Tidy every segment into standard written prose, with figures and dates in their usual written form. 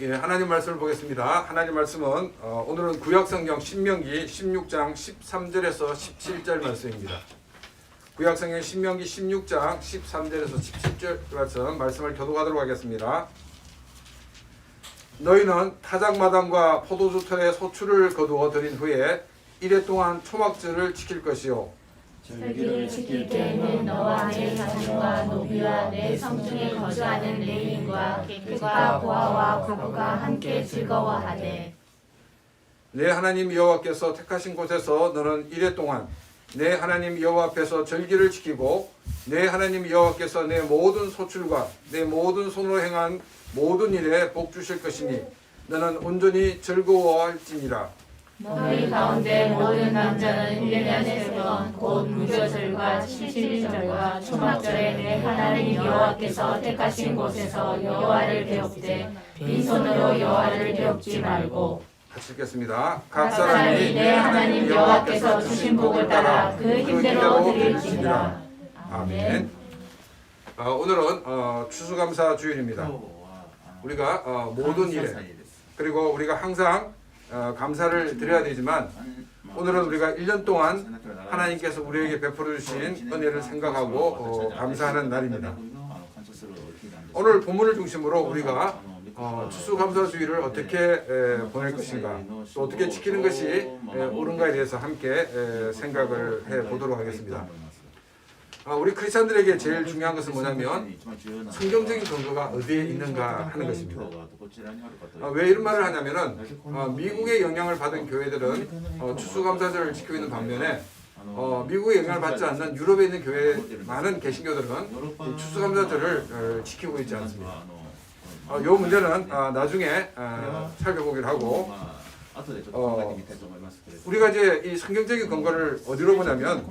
예, 하나님 말씀을 보겠습니다. 하나님 말씀은 오늘은 구약성경 신명기 16장 13절에서 17절 말씀입니다. 구약성경 신명기 16장 13절에서 17절 말씀을 교독하도록 하겠습니다. 너희는 타작마당과 포도주 털에 소출을 거두어 들인 후에 이래 동안 초막절을 지킬 것이요 절기를 지킬 때에는 너와 내 자손과 노비와 내 성중에 거주하는 레위인과 객과 고아와 과부가 함께 즐거워하되 내 하나님 여호와께서 택하신 곳에서 너는 이래 동안 내 하나님 여호와 앞에서 절기를 지키고 내 하나님 여호와께서 내 모든 소출과 내 모든 손으로 행한 모든 일에 복 주실 것이니 너는 온전히 즐거워할지니라. 너희 가운데 모든 남자는 1년에 3번 곧 무교절과 칠칠절과 초막절에 내 하나님 여호와께서 택하신 곳에서 여호와를 배웁되 빈손으로 여호와를 배웁지 말고 같이 읽겠습니다. 각 사람이 내 하나님 여호와께서 주신 복을 따라 그 힘대로 드릴지니라. 아멘. 오늘은 추수감사 주일입니다. 우리가 모든 일에 그리고 우리가 항상 감사를 드려야 되지만 오늘은 우리가 1년 동안 하나님께서 우리에게 베풀어 주신 은혜를 생각하고 감사하는 날입니다. 오늘 본문을 중심으로 우리가 추수감사주의를 어떻게 보낼 것인가 또 어떻게 지키는 것이 옳은가에 대해서 함께 생각을 해보도록 하겠습니다. 우리 크리스찬들에게 제일 중요한 것은 뭐냐면 성경적인 근거가 어디에 있는가 하는 것입니다. 왜 이런 말을 하냐면은 미국의 영향을 받은 교회들은 추수감사절을 지키고 있는 반면에 미국의 영향을 받지 않는 유럽에 있는 교회 많은 개신교들은 추수감사절을 지키고 있지 않습니다. 이 문제는 나중에 살펴보기로 하고 우리가 이제 이 성경적인 근거를 어디로 보냐면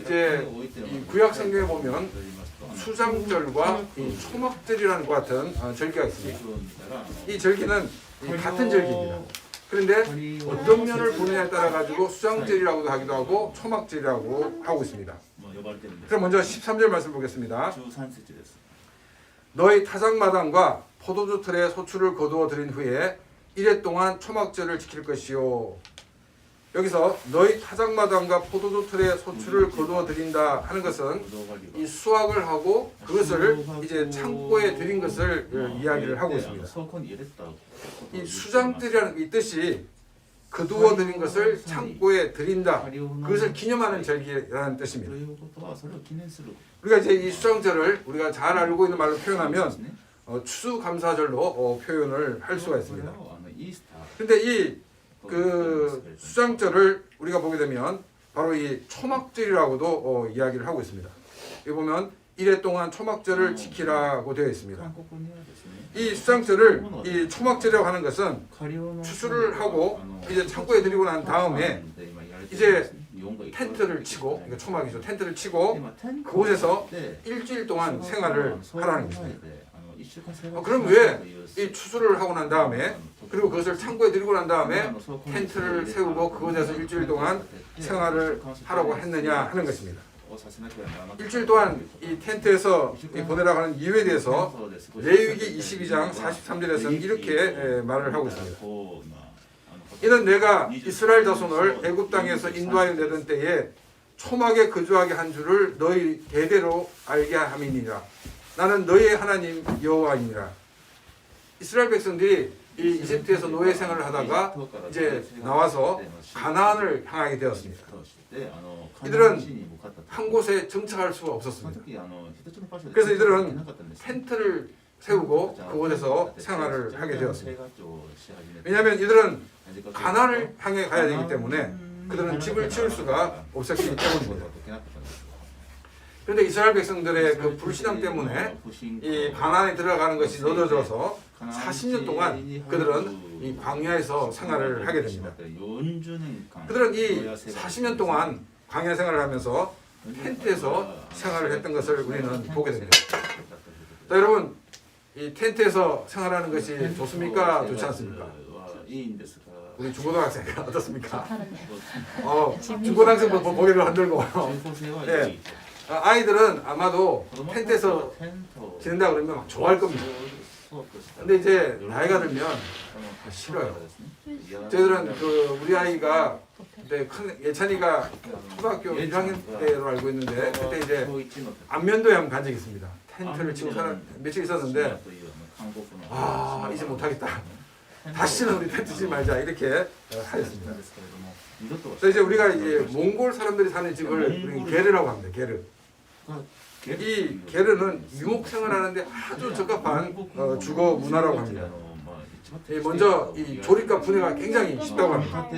이제 이 구약 성경에 보면 수장절과 이 초막절이라는 것 같은 절기가 있습니다. 이 절기는 같은 절기입니다. 그런데 어떤 면을 보느냐에 따라 가지고 수장절이라고도 하기도 하고 초막절이라고 하고 있습니다. 그럼 먼저 13절 말씀 보겠습니다. 너희 타작마당과 포도주 틀에 소출을 거두어 들인 후에 이래 동안 초막절을 지킬 것이요. 여기서 너희 타작마당과 포도주 틀에 소출을 거두어 드린다 하는 것은 이 수확을 하고 그것을 이제 창고에 드린 것을 이야기를 하고 있습니다. 이 수장절이라는 이 뜻이 거두어 드린 것을 창고에 드린다. 그것을 기념하는 절기라는 뜻입니다. 우리가 이제 이 수장절을 우리가 잘 알고 있는 말로 표현하면 추수감사절로 표현을 할 수가 있습니다. 그런데 이 수장절을 우리가 보게 되면 바로 이 초막절이라고도 이야기를 하고 있습니다. 여기 보면 이래 동안 초막절을 지키라고 되어 있습니다. 이 수장절을 이 초막절이라고 하는 것은 추수를 하고 이제 창고에 들이고 난 다음에 이제 텐트를 치고 그러니까 초막이죠. 텐트를 치고 그곳에서 일주일 동안 생활을 하라는 것입니다. 그럼 왜 이 추수를 하고 난 다음에 그리고 그것을 창고에 들이고 난 다음에 텐트를 세우고 그곳에서 일주일 동안 생활을 하라고 했느냐 하는 것입니다. 일주일 동안 이 텐트에서 보내라고 하는 이유에 대해서 레위기 22장 43절에서는 이렇게 말을 하고 있습니다. 이는 내가 이스라엘 자손을 애굽 땅에서 인도하여 내던 때에 초막에 거주하게 한 줄을 너희 대대로 알게 함이니라. 나는 너희의 하나님 여호와이니라. 이스라엘 백성들이 이 이집트에서 노예 생활을 하다가 이제 나와서 가나안을 향하게 되었습니다. 이들은 한 곳에 정착할 수가 없었습니다. 그래서 이들은 텐트를 세우고 그곳에서 생활을 하게 되었습니다. 왜냐하면 이들은 가나안을 향해 가야 되기 때문에 그들은 집을 지을 수가 없었기 때문입니다. 그런데 이스라엘 백성들의 그 불신앙 때문에 이 가나안에 들어가는 것이 늦어져서 40년 동안 그들은 이 광야에서 생활을 하게 됩니다. 그들은 이 40년 동안 광야 생활을 하면서 텐트에서 생활을 했던 것을 우리는 보게 됩니다. 자, 여러분, 이 텐트에서 생활하는 것이 좋습니까? 좋지 않습니까? 우리 중고등학생 어떻습니까? 중고등학생 고개를 흔들고 네. 아이들은 아마도 텐트에서 지낸다 그러면 막 좋아할 겁니다. 근데 이제 나이가 들면 싫어요. 저희들은 그 우리 아이가 그때 큰 예찬이가 초등학교 1학년 때로 알고 있는데 그때 이제 안면도에 한번 간 적이 있습니다. 텐트를 치고 며칠 있었는데 아 이제 못하겠다. 다시는 우리 텐트 치지 말자 이렇게 하였습니다. 그래서 이제 우리가 이제 몽골 사람들이 사는 집을 우리 게르라고 합니다. 게르. 이 게르는 유목 생활하는데 아주 적합한 주거 문화라고 합니다. 먼저 이 조리과 분해가 굉장히 쉽다고 합니다.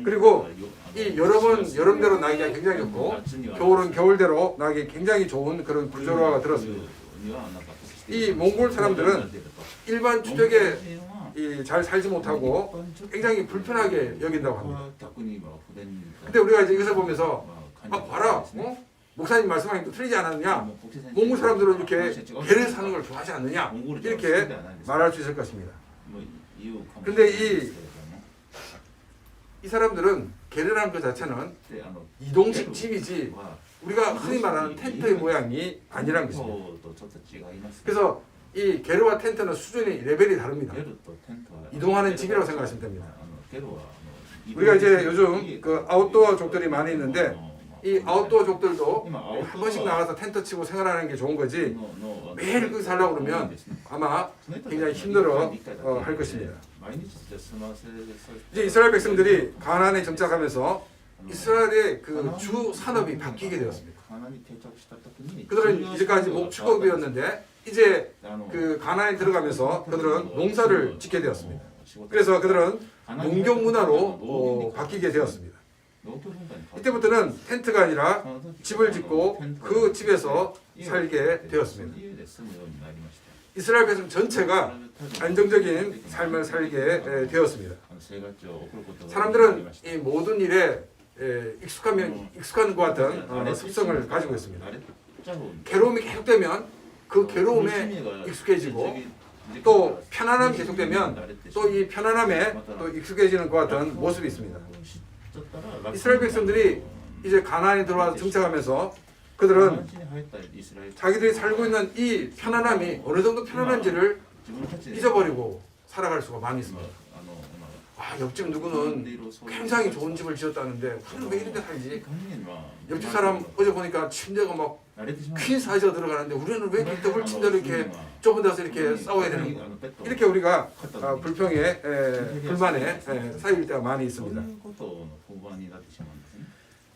그리고 이 여름은 여름대로 나기가 굉장히 좋고 겨울은 겨울대로 나기 굉장히 좋은 그런 구조로가 들었습니다. 이 몽골 사람들은 일반 주택에 잘 살지 못하고 굉장히 불편하게 여긴다고 합니다. 근데 우리가 이제 이것을 보면서 봐라, 목사님 말씀하신 거 틀리지 않았느냐? 몽골 사람들은 이렇게 게르 사는 걸 좋아하지 않느냐? 이렇게 말할 수 있을 것입니다. 근데 이 사람들은 게르라는 것 자체는 이동식 집이지 우리가 흔히 말하는 텐트의 모양이 아니란 것입니다. 그래서 이 게르와 텐트는 수준이 레벨이 다릅니다. 이동하는 집이라고 생각하시면 됩니다. 우리가 이제 요즘 그 아웃도어족들이 많이 있는데 이 아웃도어족들도 한 번씩 나가서 텐트 치고 생활하는 게 좋은 거지 매일 거기 살려고 그러면 아마 굉장히 힘들어 할 것입니다. 이제 이스라엘 백성들이 가나안에 정착하면서 이스라엘의 그 주 산업이 바뀌게 되었습니다. 그들은 이제까지 목축업이었는데 이제 그 가나안에 들어가면서 그들은 농사를 짓게 되었습니다. 그래서 그들은 농경 문화로 바뀌게 되었습니다. 이때부터는 텐트가 아니라 집을 짓고 그 집에서 살게 되었습니다. 이스라엘 백성 전체가 안정적인 삶을 살게 되었습니다. 사람들은 이 모든 일에 익숙한 것 같은 습성을 가지고 있습니다. 괴로움이 계속되면 그 괴로움에 익숙해지고 또 편안함이 계속되면 또 이 편안함에 또 익숙해지는 것 같은 모습이 있습니다. 이스라엘 백성들이 이제 가나안에 들어와서 정착하면서 그들은 자기들이 살고 있는 이 편안함이 어느 정도 편안한지를 잊어버리고 살아갈 수가 많이 있습니다. 옆집 누구는 굉장히 좋은 집을 지었다는데 우리는 왜 이런 데 살지? 옆집 사람 어제 보니까 침대가 막 퀸 사이즈가 들어가는데 우리는 왜 이렇게 더블 침대를 이렇게 좁은 데서 이렇게 싸워야 되는 거? 이렇게 우리가 불평에 불만에 쌓일 때가 많이 있습니다.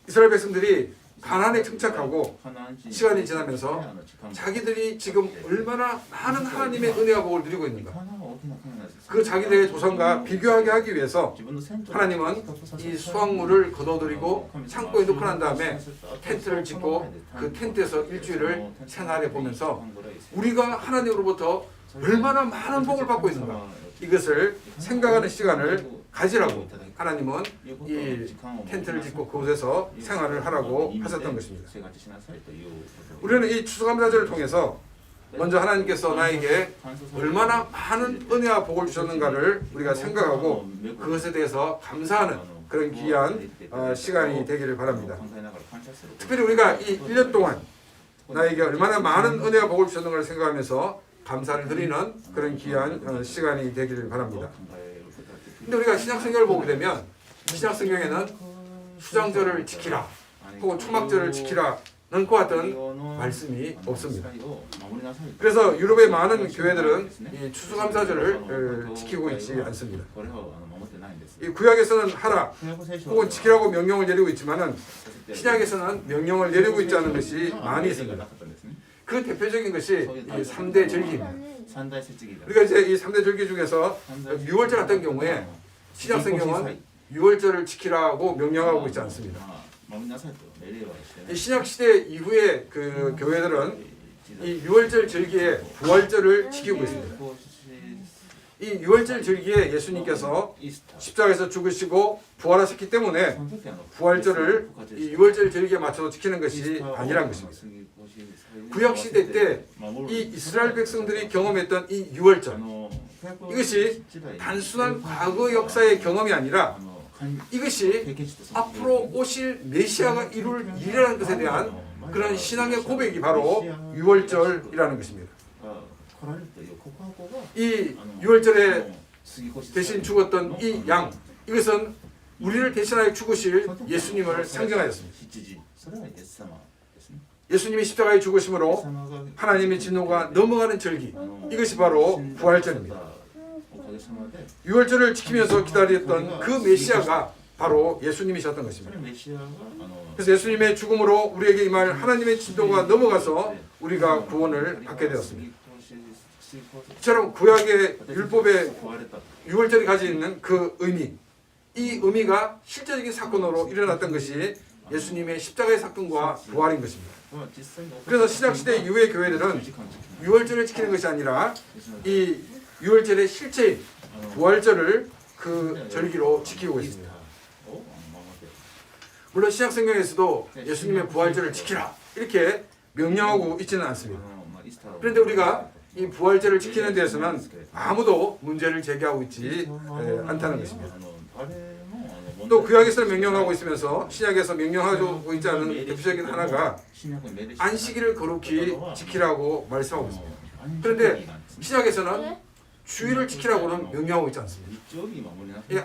이스라엘 백성들이 가나안에 정착하고 시간이 지나면서 자기들이 지금 얼마나 많은 하나님의 은혜와 복을 누리고 있는가 그 자기들의 조상과 비교하게 하기 위해서 하나님은 이 수확물을 거둬들이고 창고에 넣고 난 다음에 텐트를 짓고 그 텐트에서 일주일을 생활해 보면서 우리가 하나님으로부터 얼마나 많은 복을 받고 있는가 이것을 생각하는 시간을 가지라고 하나님은 이 텐트를 짓고 그곳에서 생활을 하라고 하셨던 것입니다. 우리는 이 추수감사절을 통해서 먼저 하나님께서 나에게 얼마나 많은 은혜와 복을 주셨는가를 우리가 생각하고 그것에 대해서 감사하는 그런 귀한 시간이 되기를 바랍니다. 특별히 우리가 이 1년 동안 나에게 얼마나 많은 은혜와 복을 주셨는가를 생각하면서 감사를 드리는 그런 귀한 시간이 되기를 바랍니다. 근데 우리가 신약성경을 보게 되면 신약성경에는 수장절을 지키라 혹은 초막절을 지키라는 것 같은 말씀이 없습니다. 그래서 유럽의 많은 교회들은 이 추수감사절을 지키고 있지 않습니다. 이 구약에서는 하라 혹은 지키라고 명령을 내리고 있지만은 신약에서는 명령을 내리고 있지 않은 것이 많이 있습니다. 그 대표적인 것이 이 3대 절기입니다. 우리가 이제 이 3대 절기 중에서 유월절 같은 경우에 신약성경은 유월절을 지키라고 명령하고 있지 않습니다. 이 신약 시대 이후에 그 교회들은 이 유월절 절기에 부활절을 지키고 있습니다. 이 유월절 절기에 예수님께서 십자가에서 죽으시고 부활하셨기 때문에 부활절을 이 유월절 절기에 맞춰서 지키는 것이 아니란 것입니다. 구약 시대 때 이 이스라엘 백성들이 경험했던 이 유월절 이것이 단순한 과거 역사의 경험이 아니라 이것이 앞으로 오실 메시아가 이룰 일이라는 것에 대한 그런 신앙의 고백이 바로 유월절이라는 것입니다. 이 유월절에 대신 죽었던 이 양, 이것은 우리를 대신하여 죽으실 예수님을 상징하였습니다. 예수님이 십자가에 죽으심으로 하나님의 진노가 넘어가는 절기, 이것이 바로 부활절입니다. 유월절을 지키면서 기다렸던 그 메시아가 바로 예수님이셨던 것입니다. 그래서 예수님의 죽음으로 우리에게 임할 하나님의 진노가 넘어가서 우리가 구원을 받게 되었습니다. 이처럼 구약의 율법의 유월절이 가지고 있는 그 의미, 이 의미가 실제적인 사건으로 일어났던 것이 예수님의 십자가의 사건과 부활인 것입니다. 그래서 신약시대 이후의 교회들은 유월절을 지키는 것이 아니라 이 유월절의 실체인 부활절을 그 절기로 지키고 있습니다. 물론 신약성경에서도 예수님의 부활절을 지키라 이렇게 명령하고 있지는 않습니다. 그런데 우리가 이 부활절을 지키는 데에서는 아무도 문제를 제기하고 있지 않다는 것입니다. 또 구약에서 명령하고 있으면서 신약에서 명령하고 있지 않은 대표적인 하나가 안식일을 거룩히 지키라고 말씀하고 있습니다. 그런데 신약에서는 주일을 지키라고는 명령하고 있지 않습니다.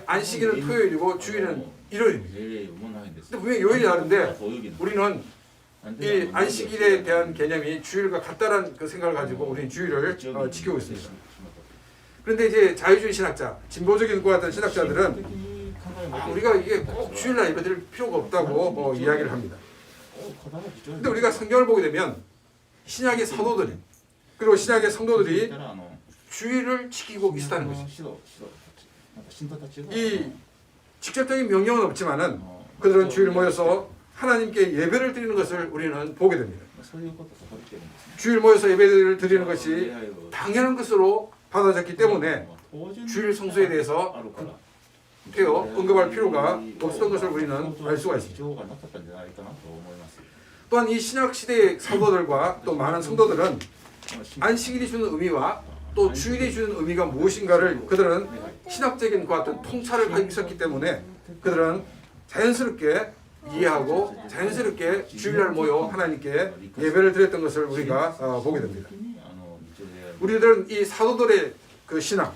안식일은 토요일이고 주일은 일요일입니다. 근데 분명히 요일이 다른데 우리는 이 안식일에 대한 개념이 주일과 같다는 그 생각을 가지고 우리는 주일을 지키고 있습니다. 그런데 이제 자유주의 신학자, 진보적인 것 같은 신학자들은 우리가 이게 꼭 주일날 예배드릴 필요가 없다고 이야기를 합니다. 근데 우리가 성경을 보게 되면 신약의 사도들이 그리고 신약의 성도들이 주일을 지키고 있다는 것입니다. 이 직접적인 명령은 없지만은 그들은 주일 모여서 하나님께 예배를 드리는 것을 우리는 보게 됩니다. 주일 모여서 예배를 드리는 것이 당연한 것으로 받아졌기 때문에 주일 성수에 대해서 언급할 필요가 없었던 것을 우리는 알 수가 있습니다. 또한 이 신약 시대의 사도들과 또 많은 성도들은 안식일이 주는 의미와 또 주일이 주는 의미가 무엇인가를 그들은 신학적인 것 같은 통찰을 가지고 있었기 때문에 그들은 자연스럽게 이해하고 자연스럽게 주일날 모여 하나님께 예배를 드렸던 것을 우리가 보게 됩니다. 우리들은 이 사도들의 그 신앙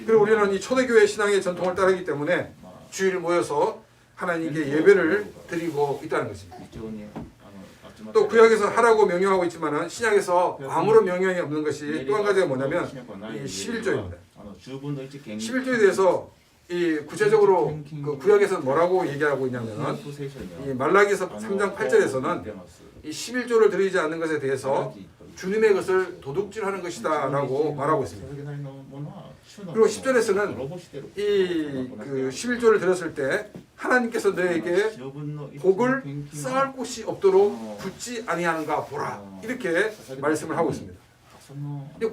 그리고 우리는 이 초대교회 신앙의 전통을 따르기 때문에 주일 모여서 하나님께 예배를 드리고 있다는 것입니다. 또 구약에서 하라고 명령하고 있지만 신약에서 아무런 명령이 없는 것이 또 한 가지가 뭐냐면 이 11조입니다. 11조에 대해서 이 구체적으로 그 구약에서는 뭐라고 얘기하고 있냐면 이 말라기서 3장 8절에서는 이 11조를 드리지 않는 것에 대해서 주님의 것을 도둑질하는 것이다 라고 말하고 있습니다. 그리고 10절에서는 이 그 11조를 드렸을 때 하나님께서 너에게 복을 쌓을 곳이 없도록 굳지 아니하는가 보라 이렇게 말씀을 하고 있습니다.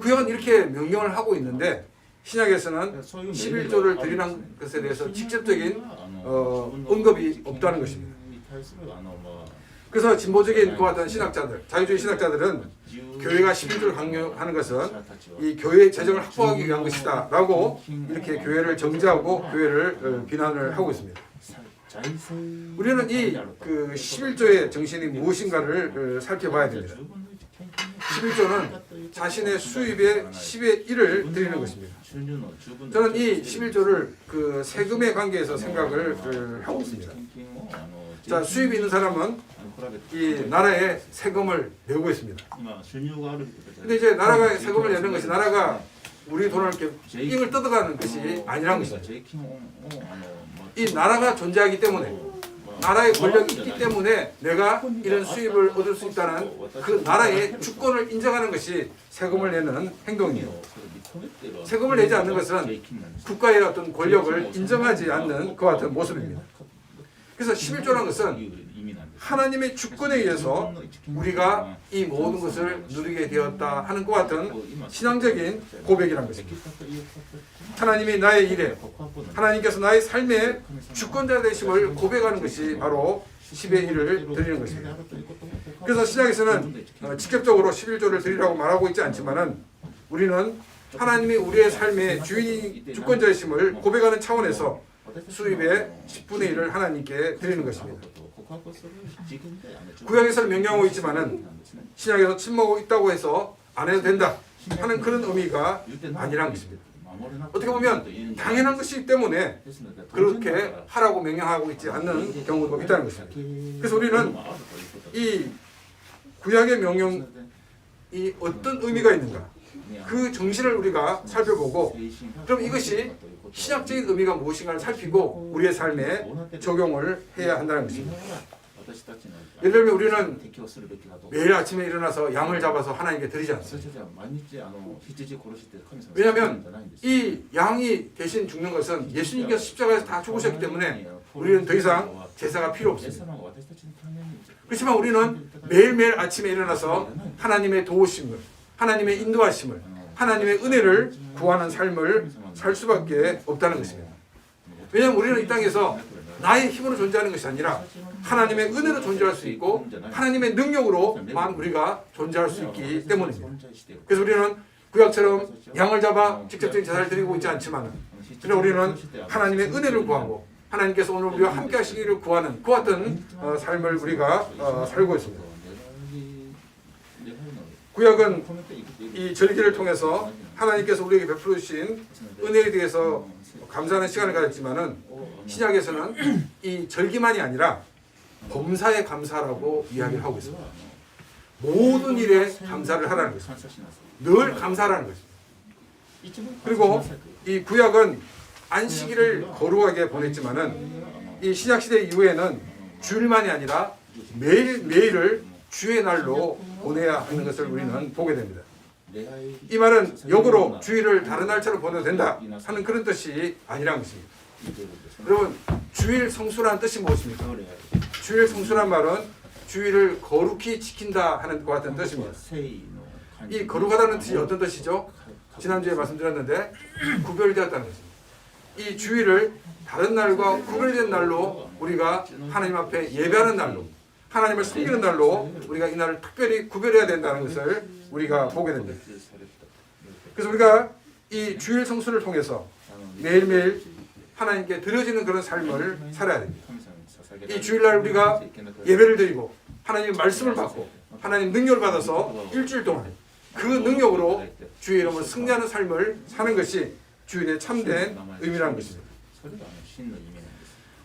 구약은 이렇게 명령을 하고 있는데 신약에서는 11조를 드리는 것에 대해서 직접적인 언급이 없다는 것입니다. 그래서 진보적인 그와 같은 신학자들, 자유주의 신학자들은 교회가 11조를 강요하는 것은 이 교회의 재정을 확보하기 위한 것이다 라고 이렇게 교회를 정죄하고 교회를 비난을 하고 있습니다. 우리는 이 그 11조의 정신이 무엇인가를 살펴봐야 됩니다. 11조는 자신의 수입의 10의 1을 드리는 것입니다. 저는 이 11조를 그 세금의 관계에서 생각을 하고 있습니다. 자, 수입이 있는 사람은 이 나라에 세금을 내고 있습니다. 근데 이제 나라가 세금을 내는 것이 나라가 우리 돈을 이렇게 잉을 뜯어가는 것이 아니라는 것입니다. 이 나라가 존재하기 때문에 나라의 권력이 있기 때문에 내가 이런 수입을 얻을 수 있다는 그 나라의 주권을 인정하는 것이 세금을 내는 행동이에요. 세금을 내지 않는 것은 국가의 어떤 권력을 인정하지 않는 그와 같은 모습입니다. 그래서 11조라는 것은 하나님의 주권에 의해서 우리가 이 모든 것을 누리게 되었다 하는 것 같은 신앙적인 고백이라는 것입니다. 하나님이 나의 일에 하나님께서 나의 삶의 주권자 되심을 고백하는 것이 바로 10의 1을 드리는 것입니다. 그래서 신약에서는 직접적으로 11조를 드리라고 말하고 있지 않지만은 우리는 하나님이 우리의 삶의 주인 주권자이심을 고백하는 차원에서 수입의 10분의 1을 하나님께 드리는 것입니다. 구약에서는 명령하고 있지만은 신약에서 침묵하고 있다고 해서 안 해도 된다 하는 그런 의미가 아니란 것입니다. 어떻게 보면 당연한 것이기 때문에 그렇게 하라고 명령하고 있지 않는 경우도 있다는 것입니다. 그래서 우리는 이 구약의 명령이 어떤 의미가 있는가, 그 정신을 우리가 살펴보고 그럼 이것이 신학적인 의미가 무엇인가를 살피고 우리의 삶에 적용을 해야 한다는 것입니다. 예를 들면 우리는 매일 아침에 일어나서 양을 잡아서 하나님께 드리지 않습니다. 왜냐하면 이 양이 대신 죽는 것은 예수님께서 십자가에서 다 죽으셨기 때문에 우리는 더 이상 제사가 필요 없습니다. 그렇지만 우리는 매일매일 아침에 일어나서 하나님의 도우심을, 하나님의 인도하심을, 하나님의 은혜를 구하는 삶을 살 수밖에 없다는 것입니다. 왜냐하면 우리는 이 땅에서 나의 힘으로 존재하는 것이 아니라 하나님의 은혜로 존재할 수 있고 하나님의 능력으로만 우리가 존재할 수 있기 때문입니다. 그래서 우리는 구약처럼 양을 잡아 직접적인 제사를 드리고 있지 않지만 그러나 우리는 하나님의 은혜를 구하고 하나님께서 오늘 우리와 함께 하시기를 구하는 그 같은 삶을 우리가 살고 있습니다. 구약은 이 절기를 통해서 하나님께서 우리에게 베풀어 주신 은혜에 대해서 감사하는 시간을 가졌지만은 신약에서는 이 절기만이 아니라 범사에 감사라고 이야기를 하고 있습니다. 모든 일에 감사를 하라는 것입니다. 늘 감사하라는 것입니다. 그리고 이 구약은 안식일을 거룩하게 보냈지만은 이 신약 시대 이후에는 주일만이 아니라 매일매일을 주의 날로 보내야 하는 것을 우리는 보게 됩니다. 이 말은 역으로 주일을 다른 날짜로 보내도 된다 하는 그런 뜻이 아니라는 것입니다. 여러분, 주일 성수라는 뜻이 무엇입니까? 주일 성수란 말은 주일을 거룩히 지킨다 하는 것 같은 뜻입니다. 이 거룩하다는 뜻이 어떤 뜻이죠? 지난주에 말씀드렸는데 구별되었다는 것입니다. 이 주일을 다른 날과 구별된 날로 우리가 하나님 앞에 예배하는 날로 하나님을 섬기는 날로 우리가 이 날을 특별히 구별해야 된다는 것을 우리가 보게 됩니다. 그래서 우리가 이 주일 성수를 통해서 매일매일 하나님께 드려지는 그런 삶을 살아야 됩니다. 이 주일날 우리가 예배를 드리고 하나님의 말씀을 받고 하나님 능력을 받아서 일주일 동안 그 능력으로 주의 이름으로 승리하는 삶을 사는 것이 주일의 참된 의미라는 것입니다.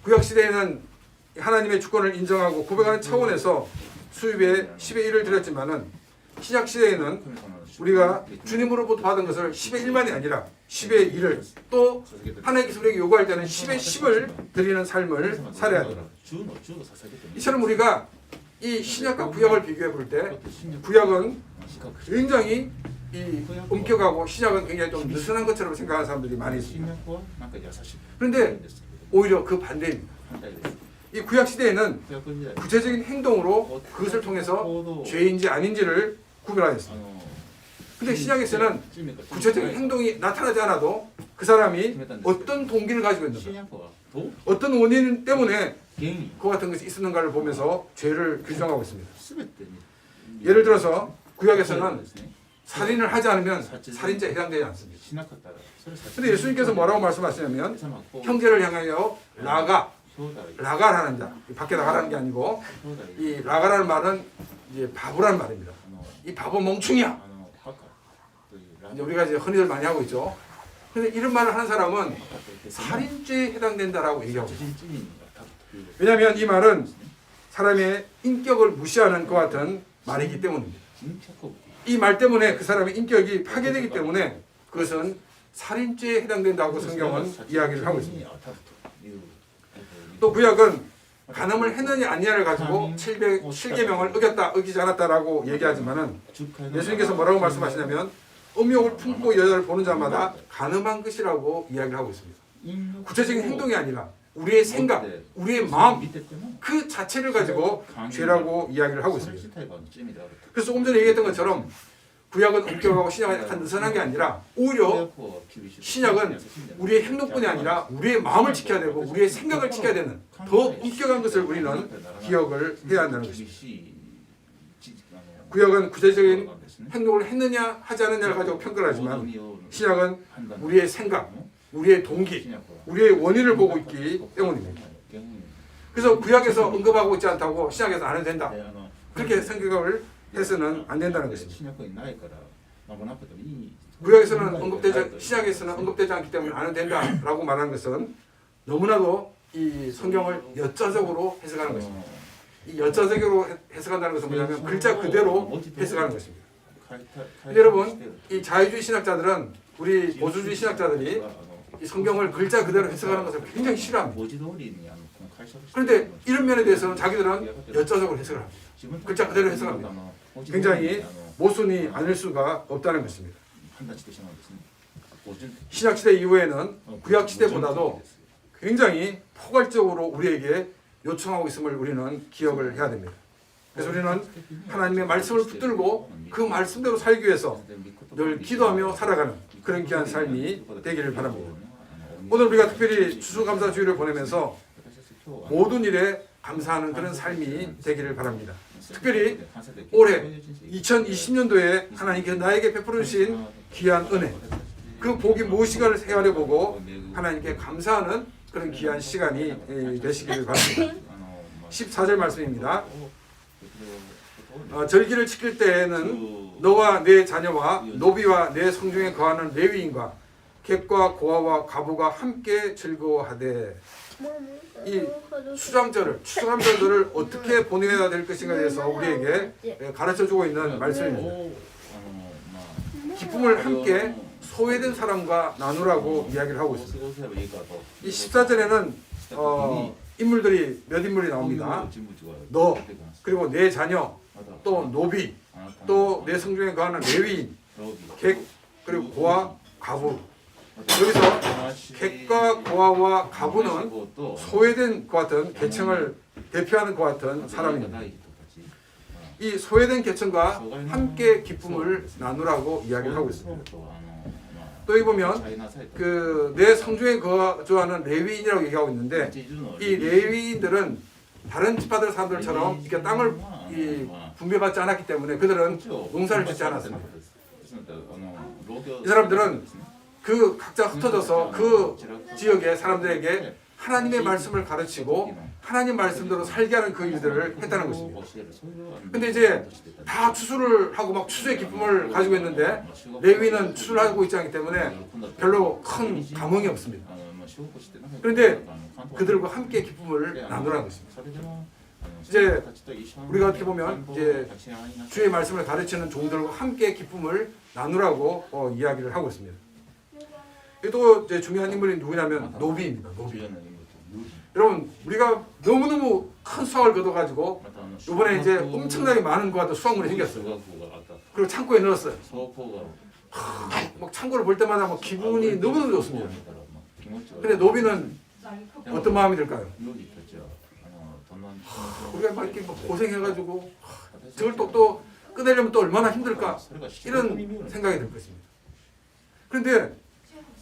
구약시대에는 하나님의 주권을 인정하고 고백하는 차원에서 수입의 10의 1을 드렸지만은 신약시대에는 우리가 주님으로부터 받은 것을 10의 1만이 아니라 10의 1을 또 하나님께서 우리에게 요구할 때는 10의 10을 드리는 삶을 살아야 됩니다. 이처럼 우리가 이 신약과 구약을 비교해 볼 때 구약은 굉장히 이 엄격하고 신약은 굉장히 좀 느슨한 것처럼 생각하는 사람들이 많이 있습니다. 그런데 오히려 그 반대입니다. 이 구약 시대에는 구체적인 행동으로 그것을 통해서 죄인지 아닌지를 구별하였습니다. 근데 신약에서는 구체적인 행동이 나타나지 않아도 그 사람이 어떤 동기를 가지고 있는가, 어떤 원인 때문에 그 같은 것이 있었는가를 보면서 죄를 규정하고 있습니다. 예를 들어서 구약에서는 살인을 하지 않으면 살인자에 해당되지 않습니다. 그런데 예수님께서 뭐라고 말씀하시냐면 형제를 향하여 라가라는 자, 밖에 나가라는 게 아니고 이 라가라는 말은 이제 바보라는 말입니다. 이 바보 멍충이야. 이제 우리가 이제 흔히들 많이 하고 있죠. 그런데 이런 말을 하는 사람은 살인죄에 해당된다라고 얘기하고 있습니다. 왜냐하면 이 말은 사람의 인격을 무시하는 것 같은 말이기 때문입니다. 이 말 때문에 그 사람의 인격이 파괴되기 때문에 그것은 살인죄에 해당된다고 성경은 이야기를 하고 있습니다. 또 구약은 간음을 했느냐 아니냐를 가지고 7계명을 어겼다 어기지 않았다라고 얘기하지만은 예수님께서 뭐라고 말씀하시냐면 음욕을 품고 여자를 보는 자마다 간음한 것이라고 이야기를 하고 있습니다. 구체적인 행동이 아니라 우리의 생각, 우리의 마음 그 자체를 가지고 죄라고 이야기를 하고 있습니다. 그래서 조금 전에 얘기했던 것처럼 구약은 엄격하고 신약은 약간 느슨한 게 아니라 오히려 신약은 우리의 행동뿐이 아니라 우리의 마음을 지켜야 되고 우리의 생각을 지켜야 되는 더 엄격한 것을 우리는 기억을 해야 한다는 것입니다. 구약은 구체적인 행동을 했느냐 하지 않느냐를 가지고 평가를 하지만 신약은 우리의 생각, 우리의 동기, 우리의 원인을 보고 있기 때문입니다. 그래서 구약에서 언급하고 있지 않다고 신약에서 안 해도 된다. 그렇게 생각을 해서는 안 된다는 것입니다. 구약에서는 언급되지 신약에서는 언급되지 않기 때문에 안 해도 된다라고 말하는 것은 너무나도 이 성경을 역자적으로 해석하는 것입니다. 이 역자적으로 해석한다는 것은 뭐냐면 글자 그대로 해석하는 것입니다. 근데 여러분 이 자유주의 신학자들은 우리 보수주의 신학자들이 이 성경을 글자 그대로 해석하는 것을 굉장히 싫어합니다. 그런데 이런 면에 대해서는 자기들은 역자적으로 해석을 합니다. 글자 그대로 해석합니다. 굉장히 모순이 아닐 수가 없다는 것입니다. 신약시대 이후에는 구약시대보다도 굉장히 포괄적으로 우리에게 요청하고 있음을 우리는 기억을 해야 됩니다. 그래서 우리는 하나님의 말씀을 붙들고 그 말씀대로 살기 위해서 늘 기도하며 살아가는 그런 귀한 삶이 되기를 바랍니다. 오늘 우리가 특별히 추수감사주의를 보내면서 모든 일에 감사하는 그런 삶이 되기를 바랍니다. 특별히 올해 2020년도에 하나님께서 나에게 베풀어 주신 귀한 은혜, 그 복이 무엇인가를 헤아려 보고 하나님께 감사하는 그런 귀한 시간이 되시기를 바랍니다. 14절 말씀입니다. 절기를 지킬 때에는 너와 내 자녀와 노비와 내 성중에 거하는 레위인과 객과 고아와 과부가 함께 즐거워하되. 이 추수감사절을 어떻게 보내야 될 것인가에 대해서 우리에게 가르쳐주고 있는 말씀입니다. 기쁨을 함께 소외된 사람과 나누라고 이야기를 하고 있습니다. 이 14절에는 인물들이 몇 인물이 나옵니다. 너, 그리고 내 자녀, 또 노비, 또 내 성중에 거하는 레위인, 객, 그리고 고아, 과부. 여기서 객과 고아와 과부는 소외된 것 같은 계층을 대표하는 것 같은 사람입니다. 이 소외된 계층과 함께 기쁨을 나누라고 이야기를 하고 있습니다. 또 여기 보면 그 내 성중에 거주하는 레위인이라고 얘기하고 있는데 이 레위인들은 다른 지파들 사람들처럼 이렇게 땅을 분배받지 않았기 때문에 그들은 농사를 짓지 않았습니다. 이 사람들은 그 각자 흩어져서 그 지역의 사람들에게 하나님의 말씀을 가르치고 하나님 말씀대로 살게 하는 그 일들을 했다는 것입니다. 근데 이제 다 추수를 하고 막 추수의 기쁨을 가지고 있는데 레위는 추수를 하고 있지 않기 때문에 별로 큰 감흥이 없습니다. 그런데 그들과 함께 기쁨을 나누라는 것입니다. 이제 우리가 어떻게 보면 이제 주의 말씀을 가르치는 종들과 함께 기쁨을 나누라고 이야기를 하고 있습니다. 또 이제 중요한 인물이 누구냐면 노비입니다. 노비. 여러분 우리가 너무너무 큰 수확을 거둬가지고 이번에 이제 엄청나게 많은 것 같은 수확물이 생겼어요. 그리고 창고에 넣었어요. 막 창고를 볼 때마다 막 기분이 너무너무 좋습니다. 근데 노비는 어떤 마음이 들까요? 우리가 막 이렇게 고생해가지고 저걸 또 꺼내려면 또 얼마나 힘들까 이런 생각이 들 것입니다. 그런데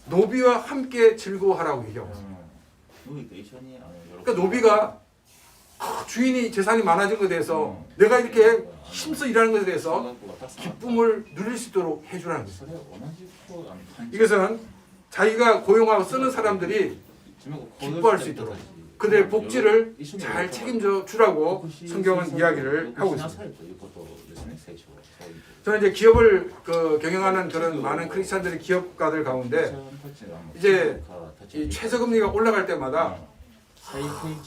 노비와 함께 즐거워하라고 얘기하고 있습니다. 그러니까 노비가 주인이 재산이 많아진 것에 대해서 내가 이렇게 힘써 일하는 것에 대해서 기쁨을 누릴 수 있도록 해주라는 것입니다. 이것은 자기가 고용하고 쓰는 사람들이 기뻐할 수 있도록 그들의 복지를 잘 책임져 주라고 성경은 이야기를 하고 있습니다. 저는 이제 기업을 경영하는 그런 많은 크리스찬들의 기업가들 가운데 이제 이 최저금리가 올라갈 때마다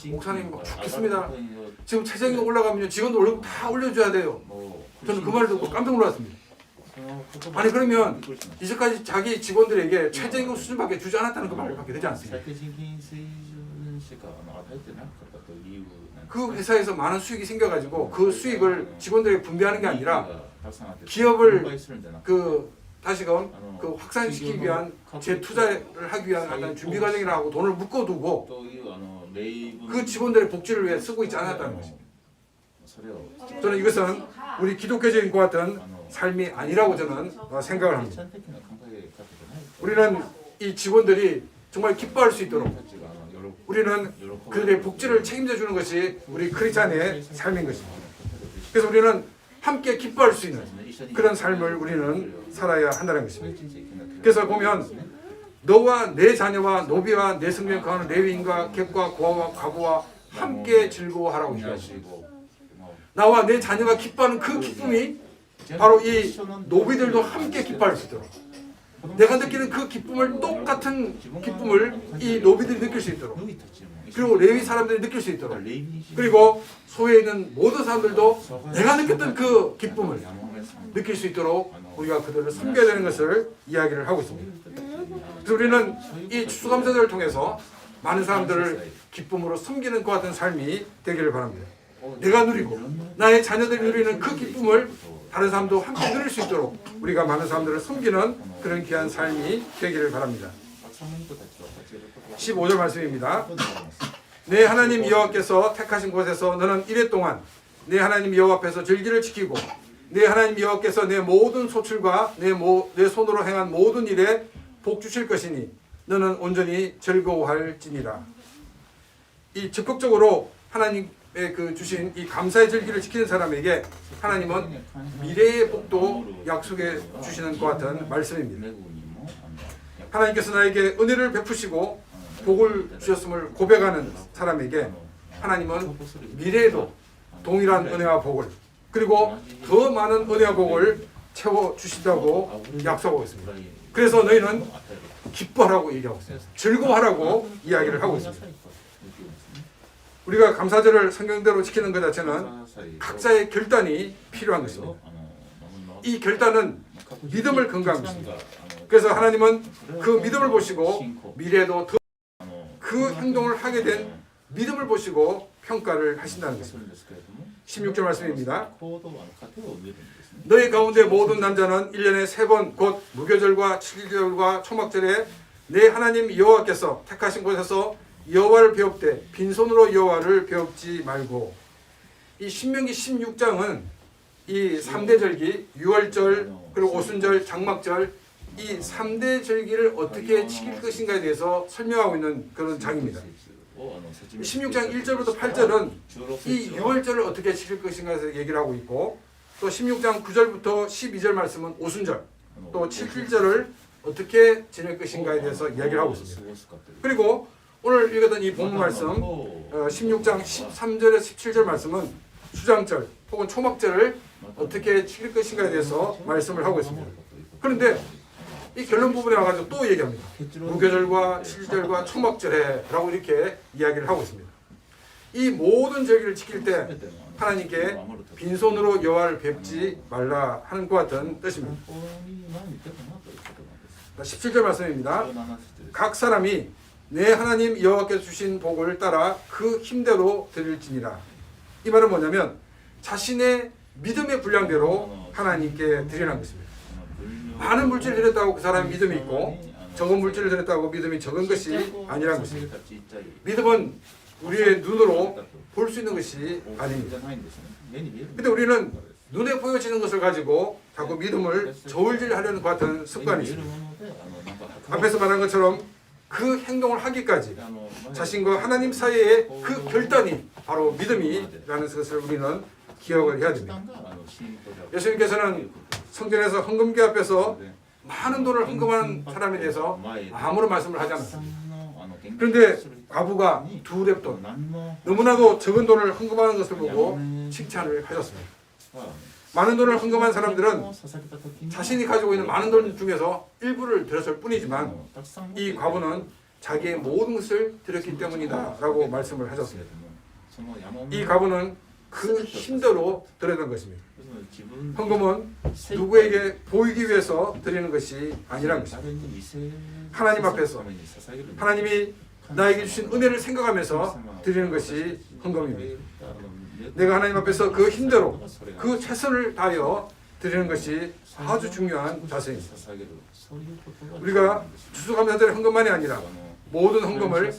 목사님 좋겠습니다. 지금 최저금리가 올라가면 직원들 월급 다 올려줘야 돼요. 저는 그 말을 듣고 깜짝 놀랐습니다. 아니 그러면 이제까지 자기 직원들에게 최저임금 수준밖에 주지 않았다는 그 말밖에 되지 않습니까? 그 회사에서 많은 수익이 생겨가지고 그 수익을 직원들에게 분배하는 게 아니라 기업을 다시금 확산시키기 위한 재투자를 하기 위한 어떤 준비 과정이라고 돈을 묶어두고 그 직원들의 복지를 위해 쓰고 있지 않았다는 것입니다. 저는 이것은 우리 기독교적인 것 같은 삶이 아니라고 저는 생각을 합니다. 우리는 이 직원들이 정말 기뻐할 수 있도록 우리는 그들의 복지를 책임져 주는 것이 우리 크리스찬의 삶인 것입니다. 그래서 우리는 함께 기뻐할 수 있는 그런 삶을 우리는 살아야 한다는 것입니다. 그래서 보면 너와 내 자녀와 노비와 내 성중에 거하는 레위인과 객과 고아와 과부와 함께 즐거워하라고 얘기하시고 나와 내 자녀가 기뻐하는 그 기쁨이 바로 이 노비들도 함께 기뻐할 수 있도록, 내가 느끼는 그 기쁨을, 똑같은 기쁨을 이 노비들이 느낄 수 있도록, 그리고 레위 사람들이 느낄 수 있도록, 그리고 소외에 있는 모든 사람들도 내가 느꼈던 그 기쁨을 느낄 수 있도록 우리가 그들을 섬겨야 되는 것을 이야기를 하고 있습니다. 그래서 우리는 이 추수감사절을 통해서 많은 사람들을 기쁨으로 섬기는 것 같은 삶이 되기를 바랍니다. 내가 누리고 나의 자녀들이 누리는 그 기쁨을 다른 사람도 함께 누릴 수 있도록 우리가 많은 사람들을 섬기는 그런 귀한 삶이 되기를 바랍니다. 15절 말씀입니다. 내 하나님 여호와께서 택하신 곳에서 너는 이래 동안 내 하나님 여호와 앞에서 절기를 지키고 내 하나님 여호와께서 내 모든 소출과 내 손으로 행한 모든 일에 복 주실 것이니 너는 온전히 즐거워할지니라. 이 적극적으로 하나님의 그 주신 이 감사의 절기를 지키는 사람에게 하나님은 미래의 복도 약속해 주시는 것 같은 말씀입니다. 하나님께서 나에게 은혜를 베푸시고 복을 주셨음을 고백하는 사람에게 하나님은 미래에도 동일한 은혜와 복을, 그리고 더 많은 은혜와 복을 채워 주신다고 약속하고 있습니다. 그래서 너희는 기뻐하라고 얘기하고 있어요. 즐거워하라고 이야기를 하고 있습니다. 우리가 감사절을 성경대로 지키는 것 자체는 각자의 결단이 필요한 것입니다. 이 결단은 믿음을 근거한 것입니다. 그래서 하나님은 그 믿음을 보시고 미래에도 더 그 행동을 하게 된 믿음을 보시고 평가를 하신다는 것입니다. 16절 말씀입니다. 너희 가운데 모든 남자는 1년에 3번 곧 무교절과 7일절과 초막절에 내 하나님 여호와께서 택하신 곳에서 여호와를 배웁되 빈손으로 여호와를 배웁지 말고. 이 신명기 16장은 이 3대 절기, 유월절, 그리고 오순절, 장막절, 이 3대 절기를 어떻게 지킬 것인가에 대해서 설명하고 있는 그런 장입니다. 16장 1절부터 8절은 이 유월절을 어떻게 지킬 것인가에 대해서 얘기를 하고 있고, 또 16장 9절부터 12절 말씀은 오순절, 또 7일절을 어떻게 지낼 것인가에 대해서 이야기를 하고 있습니다. 그리고 오늘 읽었던 이 본문 말씀 16장 13절에서 17절 말씀은 수장절 혹은 초막절을 어떻게 지킬 것인가에 대해서 말씀을 하고 있습니다. 그런데 이 결론 부분에 와가지고 또 얘기합니다. 무교절과 7절과 초막절에 라고 이렇게 이야기를 하고 있습니다. 이 모든 절기를 지킬 때 하나님께 빈손으로 여호와를 뵙지 말라 하는 것 같은 뜻입니다. 17절 말씀입니다. 각 사람이 내 하나님 여호와께서 주신 복을 따라 그 힘대로 드릴지니라. 이 말은 뭐냐면 자신의 믿음의 분량대로 하나님께 드리라는 것입니다. 많은 물질을 드렸다고 그 사람이 믿음이 있고 적은 물질을 드렸다고 믿음이 적은 것이 아니라는 것입니다. 믿음은 우리의 눈으로 볼 수 있는 것이 아닙니다. 근데 우리는 눈에 보여지는 것을 가지고 자꾸 믿음을 저울질하려는 것 같은 습관이 있습니다. 앞에서 말한 것처럼 그 행동을 하기까지 자신과 하나님 사이의 그 결단이 바로 믿음이라는 것을 우리는 기억을 해야 됩니다. 예수님께서는 성전에서 헌금기 앞에서 많은 돈을 헌금하는 사람에 대해서 아무런 말씀을 하지 않았습니다. 그런데 과부가 2렙돈, 너무나도 적은 돈을 헌금하는 것을 보고 칭찬을 하셨습니다. 많은 돈을 헌금한 사람들은 자신이 가지고 있는 많은 돈 중에서 일부를 드렸을 뿐이지만 이 과부는 자기의 모든 것을 드렸기 때문이다 라고 말씀을 하셨습니다. 이 과부는 그 힘대로 드렸던 것입니다. 헌금은 누구에게 보이기 위해서 드리는 것이 아니라는 것입니다. 하나님 앞에서 하나님이 나에게 주신 은혜를 생각하면서 드리는 것이 헌금입니다. 내가 하나님 앞에서 그 힘대로 그 최선을 다하여 드리는 것이 아주 중요한 자세입니다. 우리가 추수감사절의 헌금만이 아니라 모든 헌금을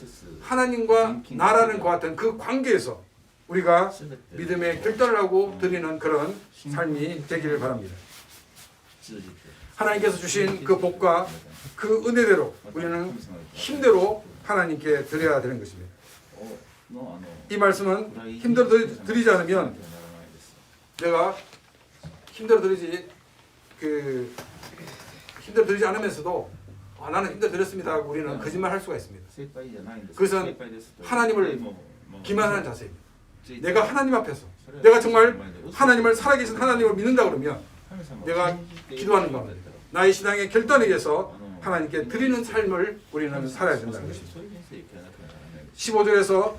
하나님과 나라는 것 같은 그 관계에서 우리가 믿음의 결단을 하고 드리는 그런 삶이 되기를 바랍니다. 하나님께서 주신 그 복과 그 은혜대로 우리는 힘대로 하나님께 드려야 되는 것입니다. 이 말씀은 힘대로 드리지 않으면 내가 힘대로 드리지 않으면서도 나는 힘대로 드렸습니다 하고 우리는 거짓말할 수가 있습니다. 그것은 하나님을 기만하는 자세입니다. 내가 하나님 앞에서 내가 정말 하나님을 살아계신 하나님을 믿는다 그러면 내가 기도하는 가운데 나의 신앙의 결단에 의해서 하나님께 드리는 삶을 우리는 살아야 된다는 것입니다. 15절에서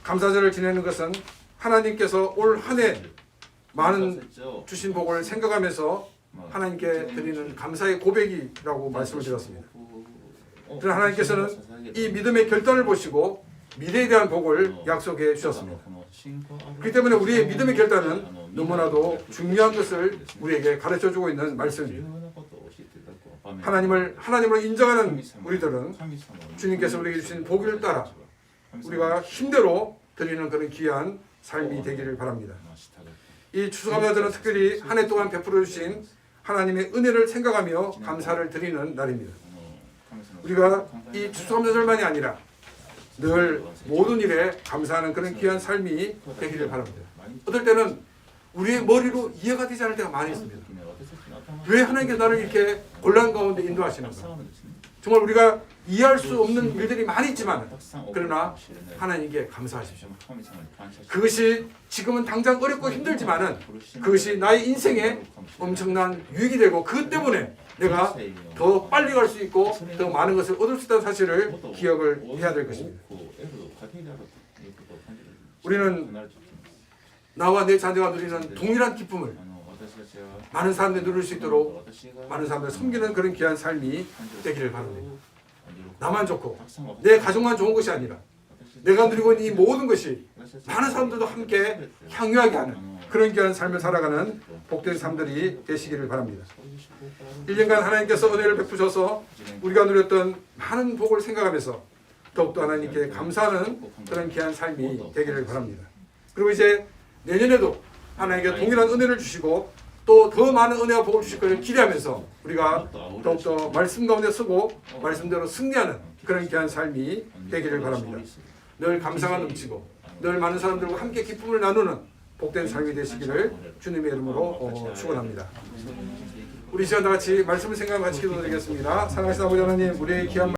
감사절을 지내는 것은 하나님께서 올 한 해 많은 주신 복을 생각하면서 하나님께 드리는 감사의 고백이라고 말씀을 드렸습니다. 그러나 하나님께서는 이 믿음의 결단을 보시고 미래에 대한 복을 약속해 주셨습니다. 그렇기 때문에 우리의 믿음의 결단은 너무나도 중요한 것을 우리에게 가르쳐주고 있는 말씀입니다. 하나님으로 인정하는 우리들은 주님께서 우리에게 주신 복을 따라 우리가 힘대로 드리는 그런 귀한 삶이 되기를 바랍니다. 이 추수감사절은 특별히 한 해 동안 베풀어 주신 하나님의 은혜를 생각하며 감사를 드리는 날입니다. 우리가 이 추수감사절만이 아니라 늘 모든 일에 감사하는 그런 귀한 삶이 되기를 바랍니다. 어떨 때는 우리의 머리로 이해가 되지 않을 때가 많이 있습니다. 왜 하나님께서 나를 이렇게 곤란 가운데 인도하시는가? 정말 우리가 이해할 수 없는 일들이 많이 있지만 그러나 하나님께 감사하십시오. 그것이 지금은 당장 어렵고 힘들지만은 그것이 나의 인생에 엄청난 유익이 되고 그 때문에 내가 더 빨리 갈 수 있고 더 많은 것을 얻을 수 있다는 사실을 기억을 해야 될 것입니다. 우리는 나와 내 자녀가 누리는 동일한 기쁨을 많은 사람들이 누릴 수 있도록 많은 사람들을 섬기는 그런 귀한 삶이 되기를 바랍니다. 나만 좋고 내 가족만 좋은 것이 아니라 내가 누리고 있는 이 모든 것이 많은 사람들도 함께 향유하게 하는 그런 귀한 삶을 살아가는 복된 삶들이 되시기를 바랍니다. 1년간 하나님께서 은혜를 베푸셔서 우리가 누렸던 많은 복을 생각하면서 더욱더 하나님께 감사하는 그런 귀한 삶이 되기를 바랍니다. 그리고 이제 내년에도 하나님께 동일한 은혜를 주시고 또 더 많은 은혜와 복을 주실 것을 기대하면서 우리가 더욱더 말씀 가운데 서고 말씀대로 승리하는 그런 귀한 삶이 되기를 바랍니다. 늘 감사가 넘치고 늘 많은 사람들과 함께 기쁨을 나누는 복된 삶이 되시기를 주님의 이름으로 축원합니다. 우리 시간 다 같이 말씀을 생각하며 같이 기도드리겠습니다. 사랑하시는 아버지 하나님, 우리의 귀한